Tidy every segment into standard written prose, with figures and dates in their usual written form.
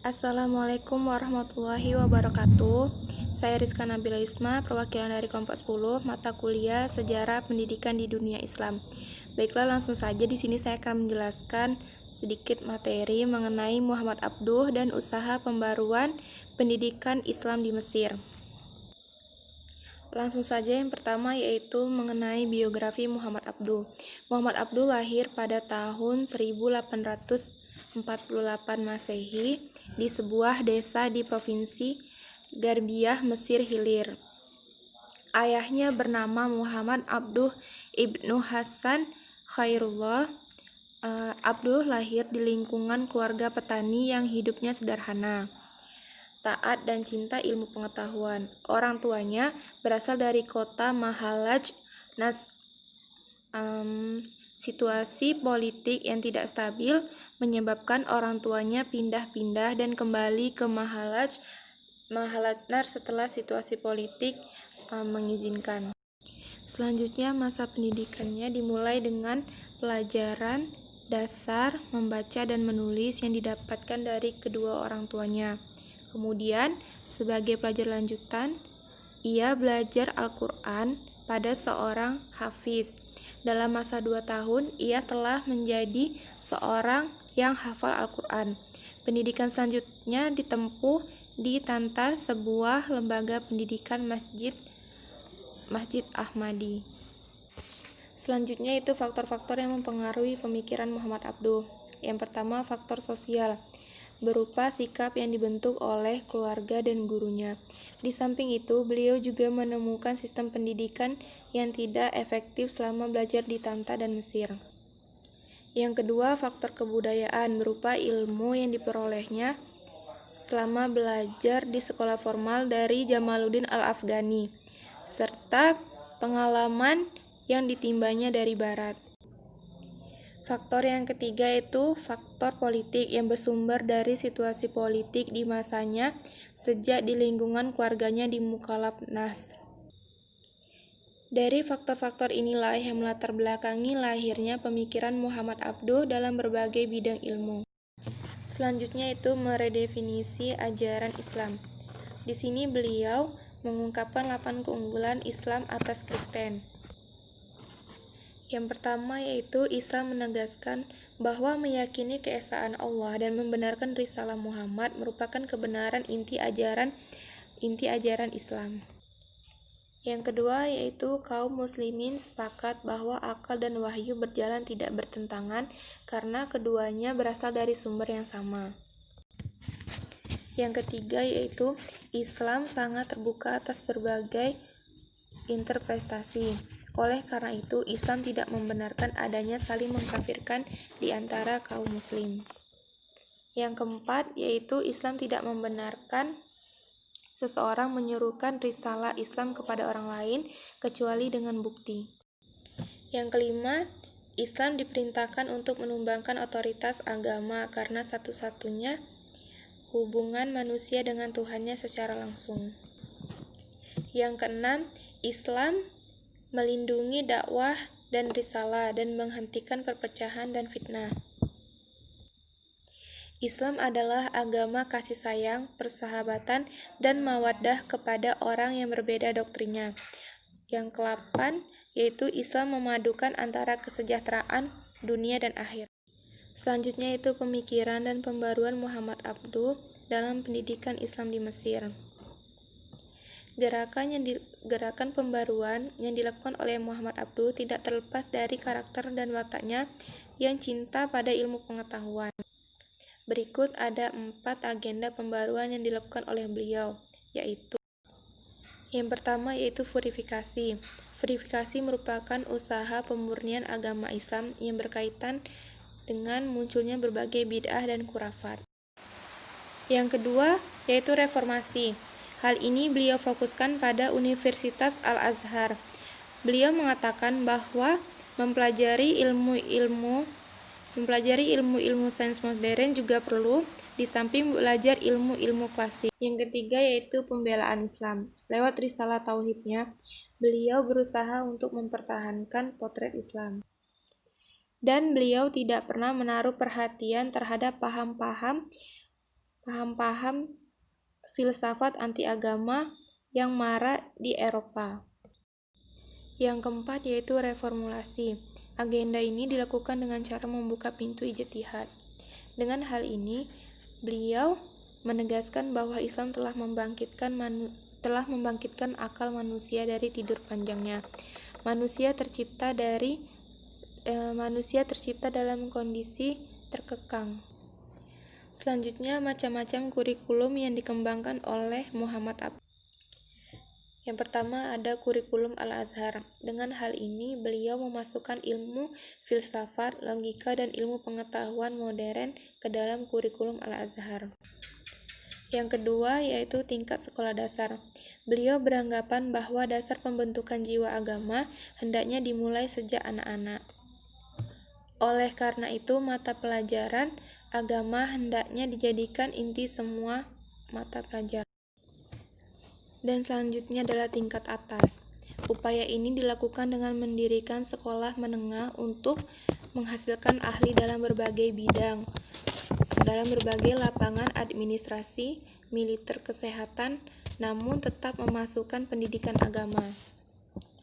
Assalamualaikum warahmatullahi wabarakatuh. Saya Rizka Nabila Isma, perwakilan dari kelompok 10, mata kuliah Sejarah Pendidikan di Dunia Islam. Baiklah, langsung saja di sini saya akan menjelaskan sedikit materi mengenai Muhammad Abduh dan usaha pembaruan pendidikan Islam di Mesir. Langsung saja yang pertama yaitu mengenai biografi Muhammad Abduh. Muhammad Abduh lahir pada tahun 1848 Masehi di sebuah desa di provinsi Garbiyah, Mesir Hilir. Ayahnya bernama Muhammad Abduh ibnu Hasan Khairullah. Abduh lahir di lingkungan keluarga petani yang hidupnya sederhana, taat dan cinta ilmu pengetahuan. Orang tuanya berasal dari kota Mahalaj. Situasi politik yang tidak stabil menyebabkan orang tuanya pindah-pindah dan kembali ke Mahalaj setelah situasi politik mengizinkan. Selanjutnya, masa pendidikannya dimulai dengan pelajaran dasar membaca dan menulis yang didapatkan dari kedua orang tuanya. Kemudian, sebagai pelajar lanjutan, ia belajar Al-Quran pada seorang hafiz. Dalam masa 2 tahun, ia telah menjadi seorang yang hafal Al-Quran. Pendidikan selanjutnya ditempuh di Tanta, sebuah lembaga pendidikan Masjid Ahmadi. Selanjutnya itu faktor-faktor yang mempengaruhi pemikiran Muhammad Abduh. Yang pertama, faktor sosial, berupa sikap yang dibentuk oleh keluarga dan gurunya. Di samping itu, beliau juga menemukan sistem pendidikan yang tidak efektif selama belajar di Tanta dan Mesir. Yang kedua, faktor kebudayaan, berupa ilmu yang diperolehnya selama belajar di sekolah formal dari Jamaluddin Al-Afghani, serta pengalaman yang ditimbanya dari barat. Faktor yang ketiga itu faktor politik yang bersumber dari situasi politik di masanya sejak di lingkungan keluarganya di Mukallaf Nas. Dari faktor-faktor inilah yang melatar belakangi lahirnya pemikiran Muhammad Abduh dalam berbagai bidang ilmu. Selanjutnya itu meredefinisi ajaran Islam. Di sini beliau mengungkapkan 8 keunggulan Islam atas Kristen. Yang pertama yaitu Islam menegaskan bahwa meyakini keesaan Allah dan membenarkan risalah Muhammad merupakan kebenaran inti ajaran Islam. Yang kedua yaitu kaum muslimin sepakat bahwa akal dan wahyu berjalan tidak bertentangan karena keduanya berasal dari sumber yang sama. Yang ketiga yaitu Islam sangat terbuka atas berbagai interpretasi. Oleh karena itu, Islam tidak membenarkan adanya saling mengkafirkan di antara kaum muslim. Yang keempat, yaitu Islam tidak membenarkan seseorang menyuruhkan risalah Islam kepada orang lain kecuali dengan bukti. Yang kelima, Islam diperintahkan untuk menumbangkan otoritas agama karena satu-satunya hubungan manusia dengan Tuhannya secara langsung. Yang keenam, Islam melindungi dakwah dan risalah dan menghentikan perpecahan dan fitnah. Islam adalah agama kasih sayang, persahabatan, dan mawaddah kepada orang yang berbeda doktrinnya. Yang ke-8 yaitu Islam memadukan antara kesejahteraan dunia dan akhir. Selanjutnya itu pemikiran dan pembaruan Muhammad Abduh dalam pendidikan Islam di Mesir. Gerakan pembaruan yang dilakukan oleh Muhammad Abduh tidak terlepas dari karakter dan wataknya yang cinta pada ilmu pengetahuan. Berikut ada 4 agenda pembaruan yang dilakukan oleh beliau, yaitu yang pertama yaitu purifikasi. Purifikasi merupakan usaha pemurnian agama Islam yang berkaitan dengan munculnya berbagai bid'ah dan khurafat. Yang kedua yaitu reformasi. Hal ini beliau fokuskan pada Universitas Al-Azhar. Beliau mengatakan bahwa mempelajari ilmu-ilmu sains modern juga perlu, di samping belajar ilmu-ilmu klasik. Yang ketiga yaitu pembelaan Islam. Lewat risalah tauhidnya, beliau berusaha untuk mempertahankan potret Islam. Dan beliau tidak pernah menaruh perhatian terhadap paham-paham paham-paham filsafat anti agama yang marak di Eropa. Yang keempat yaitu reformulasi. Agenda ini dilakukan dengan cara membuka pintu ijtihad. Dengan hal ini, beliau menegaskan bahwa Islam telah membangkitkan akal manusia dari tidur panjangnya. Manusia tercipta dalam kondisi terkekang. Selanjutnya, macam-macam kurikulum yang dikembangkan oleh Muhammad Abduh. Yang pertama ada kurikulum Al-Azhar. Dengan hal ini, beliau memasukkan ilmu filsafat, logika, dan ilmu pengetahuan modern ke dalam kurikulum Al-Azhar. Yang kedua yaitu tingkat sekolah dasar. Beliau beranggapan bahwa dasar pembentukan jiwa agama hendaknya dimulai sejak anak-anak. Oleh karena itu, mata pelajaran agama hendaknya dijadikan inti semua mata pelajaran. Dan selanjutnya adalah tingkat atas. Upaya ini dilakukan dengan mendirikan sekolah menengah untuk menghasilkan ahli dalam berbagai bidang, dalam berbagai lapangan administrasi, militer, kesehatan, namun tetap memasukkan pendidikan agama.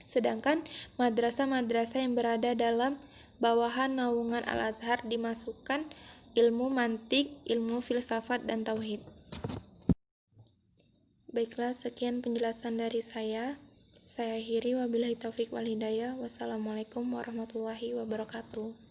Sedangkan madrasah-madrasah yang berada dalam bawahan naungan Al-Azhar dimasukkan ilmu mantik, ilmu filsafat, dan tauhid. Baiklah, sekian penjelasan dari saya. Saya akhiri, wabillahi taufik wal hidayah. Wassalamualaikum warahmatullahi wabarakatuh.